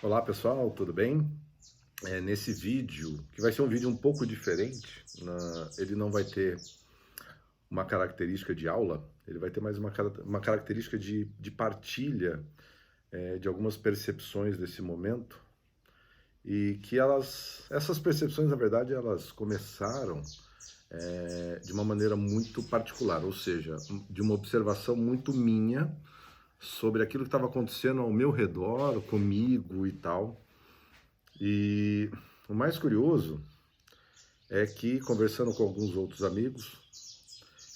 Olá pessoal, tudo bem? Nesse vídeo, que vai ser um vídeo um pouco diferente, ele não vai ter uma característica de aula, ele vai ter mais uma característica de partilha de algumas percepções desse momento e que essas percepções, na verdade, elas começaram de uma maneira muito particular, ou seja, de uma observação muito minha sobre aquilo que estava acontecendo ao meu redor, comigo e tal. E o mais curioso é que, conversando com alguns outros amigos,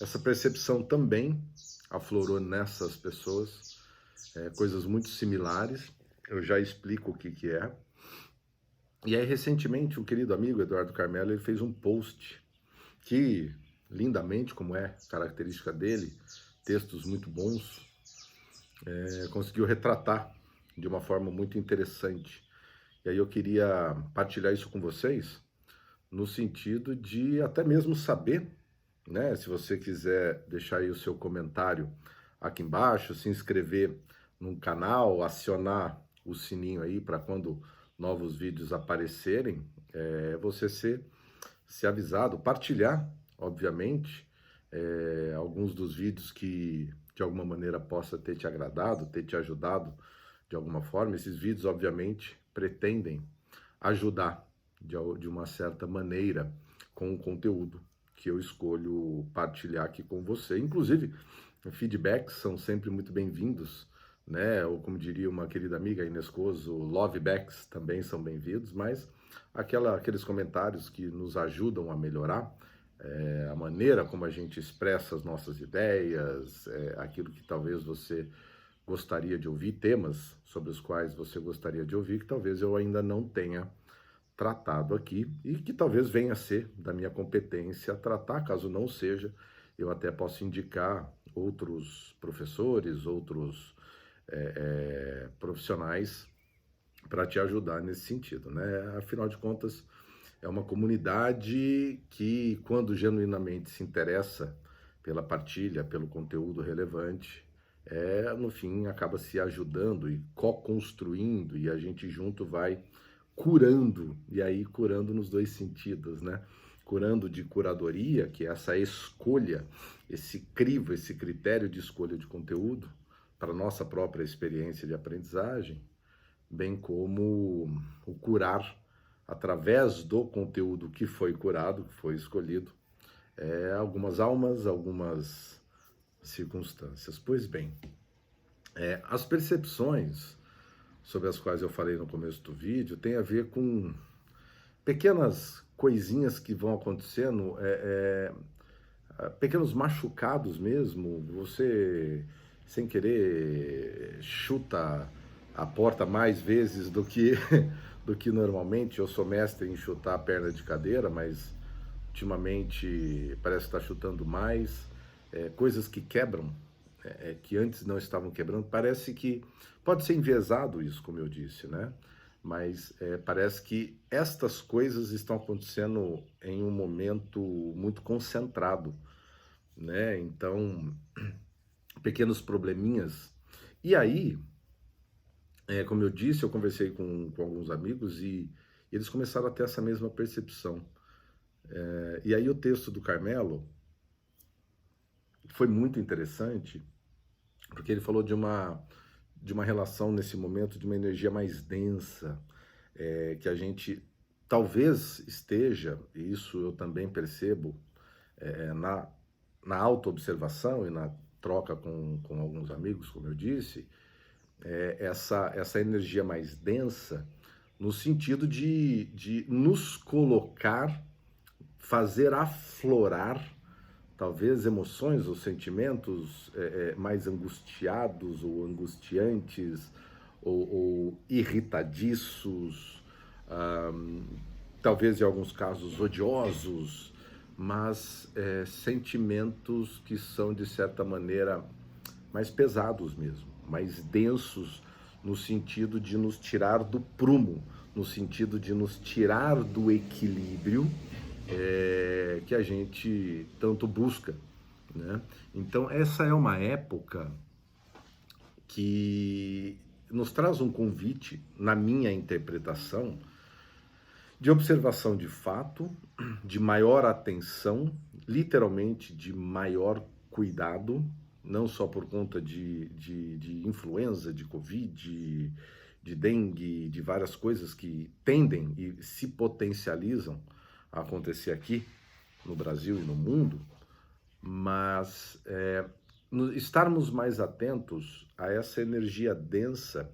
essa percepção também aflorou nessas pessoas, coisas muito similares. Eu já explico o que, que é. E aí, recentemente, o querido amigo Eduardo Carmelo ele fez um post que, lindamente, como é característica dele, textos muito bons, conseguiu retratar de uma forma muito interessante. E aí eu queria partilhar isso com vocês, no sentido de até mesmo saber, né? Se você quiser deixar aí o seu comentário aqui embaixo, se inscrever no canal, acionar o sininho aí para quando novos vídeos aparecerem, você ser avisado, partilhar, obviamente, alguns dos vídeos que de alguma maneira possa ter te agradado, ter te ajudado de alguma forma. Esses vídeos, obviamente, pretendem ajudar de uma certa maneira com o conteúdo que eu escolho partilhar aqui com você. Inclusive, feedbacks são sempre muito bem-vindos, né? Ou como diria uma querida amiga, Inês Coso, lovebacks também são bem-vindos, mas aqueles comentários que nos ajudam a melhorar a maneira como a gente expressa as nossas ideias, aquilo que talvez você gostaria de ouvir, temas sobre os quais você gostaria de ouvir, que talvez eu ainda não tenha tratado aqui e que talvez venha a ser da minha competência tratar, caso não seja, eu até posso indicar outros professores, outros profissionais para te ajudar nesse sentido, né? Afinal de contas, é uma comunidade que, quando genuinamente se interessa pela partilha, pelo conteúdo relevante, no fim acaba se ajudando e co-construindo, e a gente junto vai curando, e aí curando nos dois sentidos, né? Curando de curadoria, que é essa escolha, esse crivo, esse critério de escolha de conteúdo para nossa própria experiência de aprendizagem, bem como o curar através do conteúdo que foi curado, que foi escolhido, algumas almas, algumas circunstâncias. Pois bem, as percepções sobre as quais eu falei no começo do vídeo têm a ver com pequenas coisinhas que vão acontecendo, pequenos machucados mesmo. Você, sem querer, chuta a porta mais vezes do que, do que normalmente. Eu sou mestre em chutar a perna de cadeira, mas ultimamente parece estar chutando mais. Coisas que quebram, que antes não estavam quebrando. Parece que pode ser enviesado isso, como eu disse, né? Mas parece que estas coisas estão acontecendo em um momento muito concentrado, né? Então, pequenos probleminhas. E aí, como eu disse, eu conversei com alguns amigos e eles começaram a ter essa mesma percepção. E aí o texto do Carmelo foi muito interessante, porque ele falou de uma relação nesse momento, de uma energia mais densa, que a gente talvez esteja, e isso eu também percebo, na autoobservação e na troca com alguns amigos, como eu disse, essa energia mais densa, no sentido de nos colocar, fazer aflorar, talvez, emoções ou sentimentos mais angustiados ou angustiantes, ou irritadiços, talvez em alguns casos odiosos, mas sentimentos que são, de certa maneira, mais pesados mesmo, mais densos, no sentido de nos tirar do prumo, no sentido de nos tirar do equilíbrio que a gente tanto busca, né? Então essa é uma época que nos traz um convite, na minha interpretação, de observação de fato, de maior atenção, literalmente de maior cuidado, não só por conta de influenza, de Covid, de dengue, de várias coisas que tendem e se potencializam a acontecer aqui no Brasil e no mundo, mas estarmos mais atentos a essa energia densa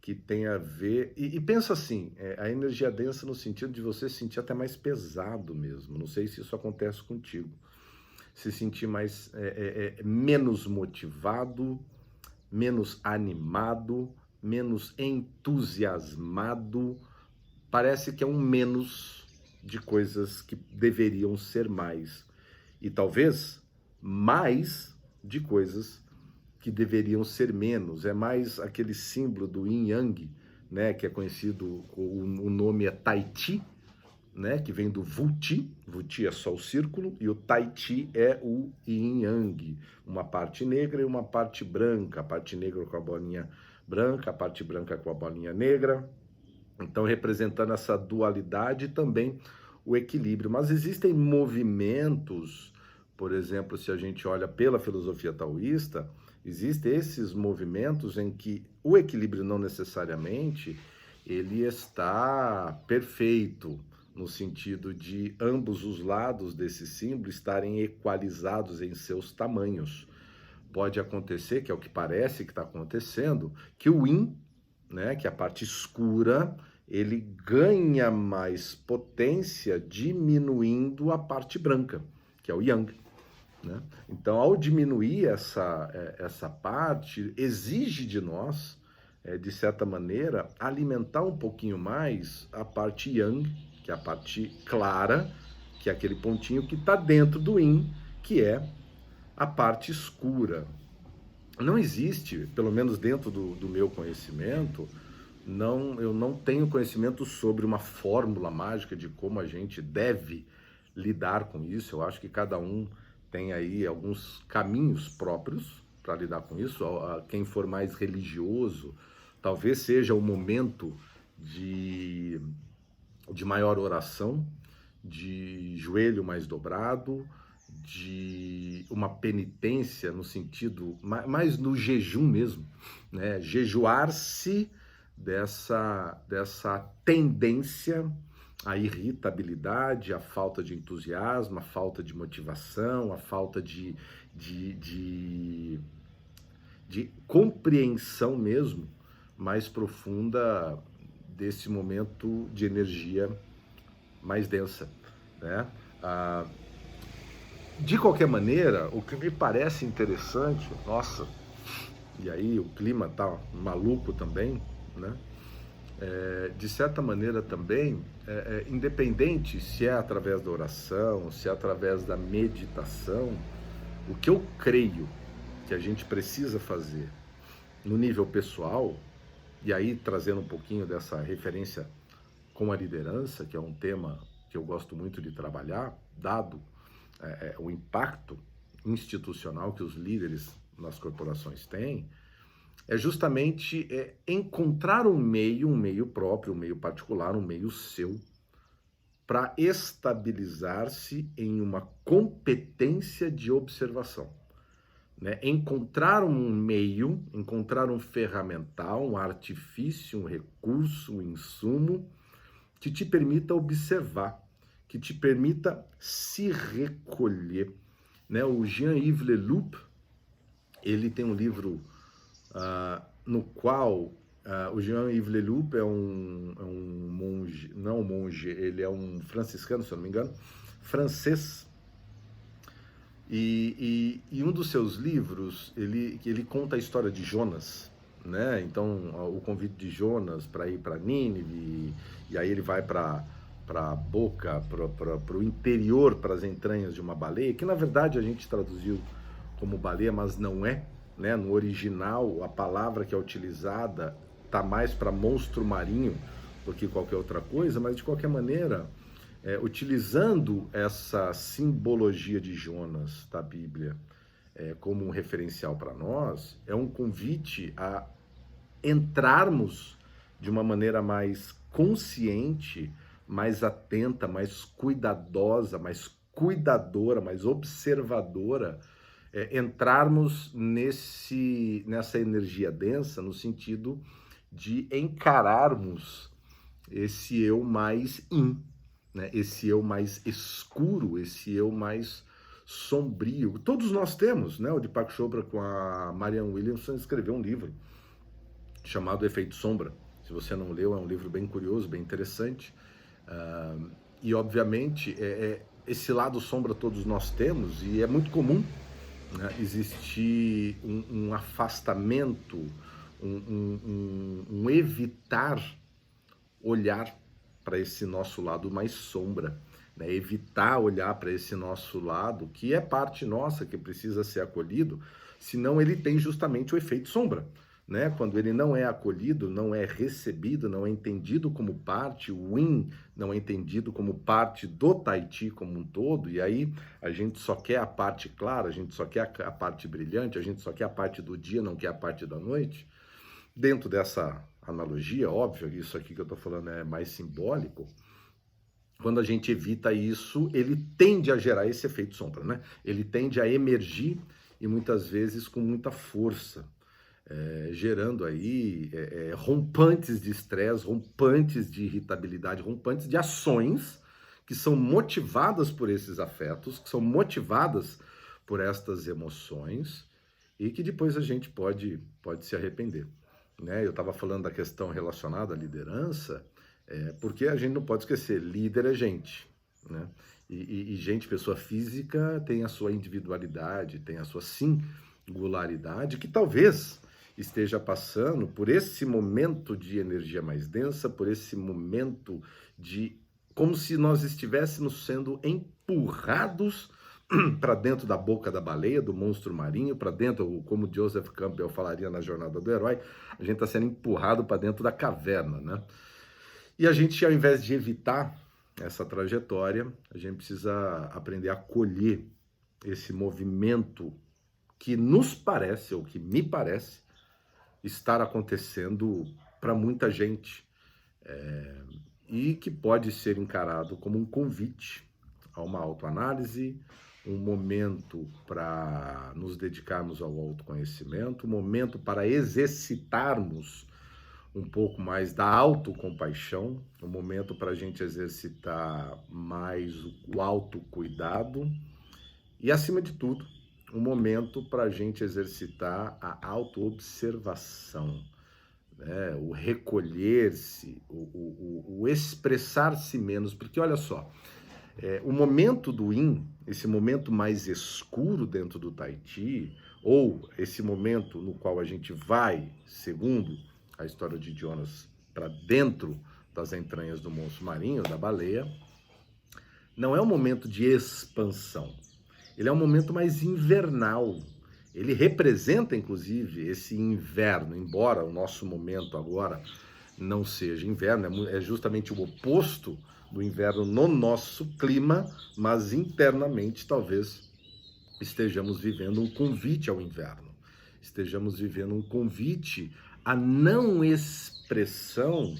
que tem a ver... E pensa assim, a energia densa no sentido de você se sentir até mais pesado mesmo. Não sei se isso acontece contigo. Se sentir mais menos motivado, menos animado, menos entusiasmado. Parece que é um menos de coisas que deveriam ser mais. E talvez mais de coisas que deveriam ser menos. É mais aquele símbolo do yin yang, né, que é conhecido, o nome é Tai Chi, né, que vem do Wuti. Wuti é só o círculo e o Tai Chi é o yin yang, uma parte negra e uma parte branca, a parte negra com a bolinha branca, a parte branca com a bolinha negra. Então, representando essa dualidade e também o equilíbrio. Mas existem movimentos, por exemplo, se a gente olha pela filosofia taoísta, existem esses movimentos em que o equilíbrio não necessariamente ele está perfeito, no sentido de ambos os lados desse símbolo estarem equalizados em seus tamanhos. Pode acontecer, que é o que parece que está acontecendo, que o yin, né, que é a parte escura, ele ganha mais potência diminuindo a parte branca, que é o yang. Né? Então, ao diminuir essa parte, exige de nós, de certa maneira, alimentar um pouquinho mais a parte yang, que é a parte clara, que é aquele pontinho que está dentro do yin, que é a parte escura. Não existe, pelo menos dentro do meu conhecimento, eu não tenho conhecimento sobre uma fórmula mágica de como a gente deve lidar com isso. Eu acho que cada um tem aí alguns caminhos próprios para lidar com isso. Quem for mais religioso, talvez seja o momento de maior oração, de joelho mais dobrado, de uma penitência no sentido, mais no jejum mesmo, né? Jejuar-se dessa tendência à irritabilidade, à falta de entusiasmo, à falta de motivação, à falta de compreensão mesmo mais profunda desse momento de energia mais densa, né? De qualquer maneira, o que me parece interessante, nossa, e aí o clima tá maluco também, né? De certa maneira também, independente se é através da oração, se é através da meditação, o que eu creio que a gente precisa fazer no nível pessoal, e aí trazendo um pouquinho dessa referência com a liderança, que é um tema que eu gosto muito de trabalhar, dado o impacto institucional que os líderes nas corporações têm, é justamente encontrar um meio próprio, um meio particular, um meio seu, para estabilizar-se em uma competência de observação. Né? Encontrar um meio, encontrar um ferramental, um artifício, um recurso, um insumo, que te permita observar, que te permita se recolher. Né? O Jean-Yves Leloup, ele tem um livro no qual o Jean-Yves Leloup é um monge, não um monge, ele é um franciscano, se eu não me engano, francês. E um dos seus livros, ele conta a história de Jonas, né? Então, o convite de Jonas para ir para Nínive, e aí ele vai para a boca, para o interior, para as entranhas de uma baleia, que na verdade a gente traduziu como baleia, mas não é, né? No original, a palavra que é utilizada está mais para monstro marinho do que qualquer outra coisa, mas de qualquer maneira, utilizando essa simbologia de Jonas da Bíblia como um referencial para nós, é um convite a entrarmos de uma maneira mais consciente, mais atenta, mais cuidadosa, mais cuidadora, mais observadora, entrarmos nessa energia densa no sentido de encararmos esse eu mais né? Esse eu mais escuro, esse eu mais sombrio. Todos nós temos, né? O Deepak Chopra com a Marianne Williamson escreveu um livro chamado Efeito Sombra. Se você não leu, é um livro bem curioso, bem interessante. E, obviamente, esse lado sombra todos nós temos, e é muito comum, né, existir um afastamento, um evitar olhar para esse nosso lado mais sombra, né? Evitar olhar para esse nosso lado, que é parte nossa, que precisa ser acolhido, senão ele tem justamente o efeito sombra. Né? Quando ele não é acolhido, não é recebido, não é entendido como parte, o yin não é entendido como parte do Tai Chi como um todo, e aí a gente só quer a parte clara, a gente só quer a parte brilhante, a gente só quer a parte do dia, não quer a parte da noite. Dentro dessa analogia, óbvio, isso aqui que eu estou falando é mais simbólico, quando a gente evita isso, ele tende a gerar esse efeito sombra, né? Ele tende a emergir e muitas vezes com muita força. Gerando aí rompantes de estresse, rompantes de irritabilidade, rompantes de ações que são motivadas por esses afetos, que são motivadas por estas emoções e que depois a gente pode se arrepender. Né? Eu estava falando da questão relacionada à liderança, porque a gente não pode esquecer, líder é gente, né? E gente, pessoa física, tem a sua individualidade, tem a sua singularidade, que talvez esteja passando por esse momento de energia mais densa, por esse momento de como se nós estivéssemos sendo empurrados para dentro da boca da baleia, do monstro marinho, para dentro, como Joseph Campbell falaria na Jornada do Herói, a gente está sendo empurrado para dentro da caverna, né? E a gente, ao invés de evitar essa trajetória, a gente precisa aprender a acolher esse movimento que nos parece, ou que me parece, estar acontecendo para muita gente, e que pode ser encarado como um convite a uma autoanálise, um momento para nos dedicarmos ao autoconhecimento, um momento para exercitarmos um pouco mais da autocompaixão, um momento para a gente exercitar mais o autocuidado e, acima de tudo, um momento para a gente exercitar a autoobservação, né? O recolher-se, o expressar-se menos, porque olha só, o momento do Yin, esse momento mais escuro dentro do Tai Chi, ou esse momento no qual a gente vai, segundo a história de Jonas, para dentro das entranhas do monstro marinho, da baleia, não é um momento de expansão. Ele é um momento mais invernal. Ele representa, inclusive, esse inverno, embora o nosso momento agora não seja inverno, é justamente o oposto do inverno no nosso clima, mas internamente talvez estejamos vivendo um convite ao inverno. Estejamos vivendo um convite à não expressão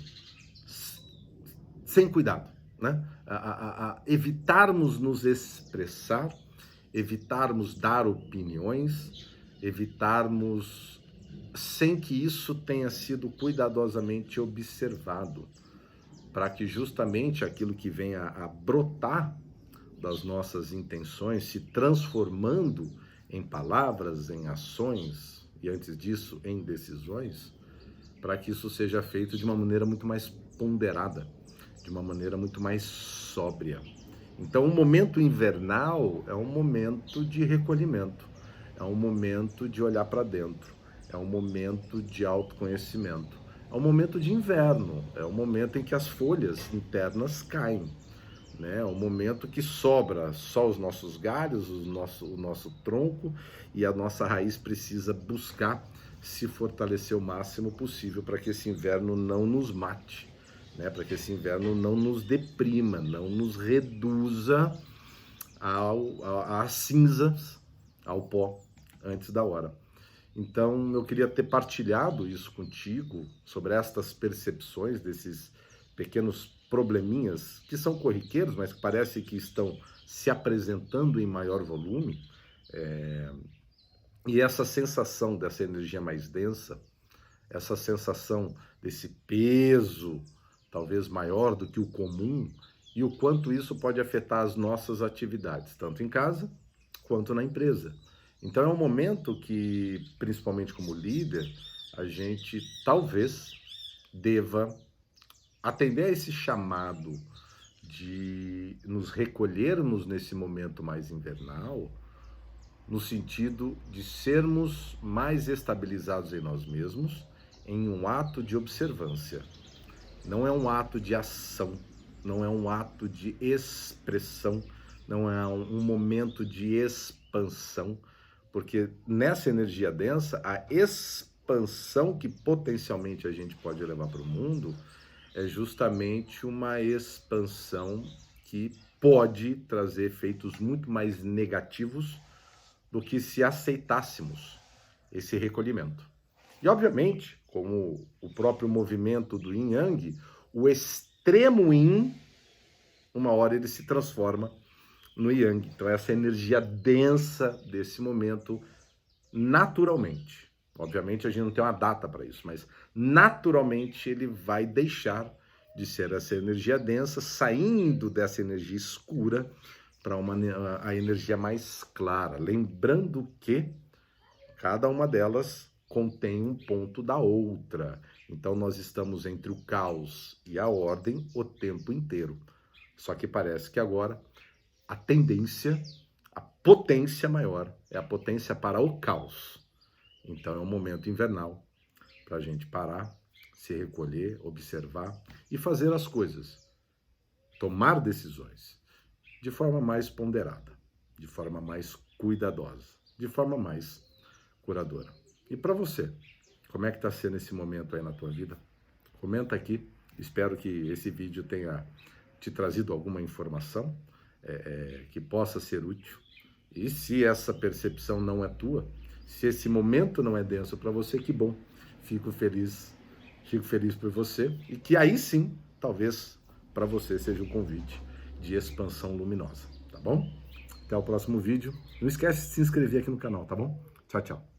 sem cuidado, né? A evitarmos nos expressar, evitarmos dar opiniões, evitarmos sem que isso tenha sido cuidadosamente observado, para que justamente aquilo que venha a brotar das nossas intenções, se transformando em palavras, em ações e antes disso em decisões, para que isso seja feito de uma maneira muito mais ponderada, de uma maneira muito mais sóbria. Então, o momento invernal é um momento de recolhimento, é um momento de olhar para dentro, é um momento de autoconhecimento, é um momento de inverno, é um momento em que as folhas internas caem, né? É um momento que sobra só os nossos galhos, o nosso tronco, e a nossa raiz precisa buscar se fortalecer o máximo possível para que esse inverno não nos mate, né? Para que esse inverno não nos deprima, não nos reduza às cinzas, ao pó, antes da hora. Então, eu queria ter partilhado isso contigo, sobre estas percepções desses pequenos probleminhas que são corriqueiros, mas que parece que estão se apresentando em maior volume. E essa sensação dessa energia mais densa, essa sensação desse peso, talvez maior do que o comum, e o quanto isso pode afetar as nossas atividades, tanto em casa quanto na empresa. Então é um momento que, principalmente como líder, a gente talvez deva atender a esse chamado de nos recolhermos nesse momento mais invernal, no sentido de sermos mais estabilizados em nós mesmos, em um ato de observância. Não é um ato de ação, não é um ato de expressão, não é um momento de expansão, porque nessa energia densa, a expansão que potencialmente a gente pode levar para o mundo é justamente uma expansão que pode trazer efeitos muito mais negativos do que se aceitássemos esse recolhimento. E, obviamente, como o próprio movimento do Yin Yang, o extremo Yin, uma hora ele se transforma no Yang. Então, essa energia densa desse momento, naturalmente, obviamente a gente não tem uma data para isso, mas naturalmente ele vai deixar de ser essa energia densa, saindo dessa energia escura para a energia mais clara. Lembrando que cada uma delas contém um ponto da outra. Então nós estamos entre o caos e a ordem o tempo inteiro. Só que parece que agora a tendência, a potência maior é a potência para o caos. Então é um momento invernal para a gente parar, se recolher, observar e fazer as coisas. Tomar decisões de forma mais ponderada, de forma mais cuidadosa, de forma mais curadora. E para você, como é que está sendo esse momento aí na tua vida? Comenta aqui, espero que esse vídeo tenha te trazido alguma informação que possa ser útil. E se essa percepção não é tua, se esse momento não é denso para você, que bom, fico feliz por você, e que aí sim, talvez para você seja um convite de expansão luminosa, tá bom? Até o próximo vídeo. Não esquece de se inscrever aqui no canal, tá bom? Tchau, tchau.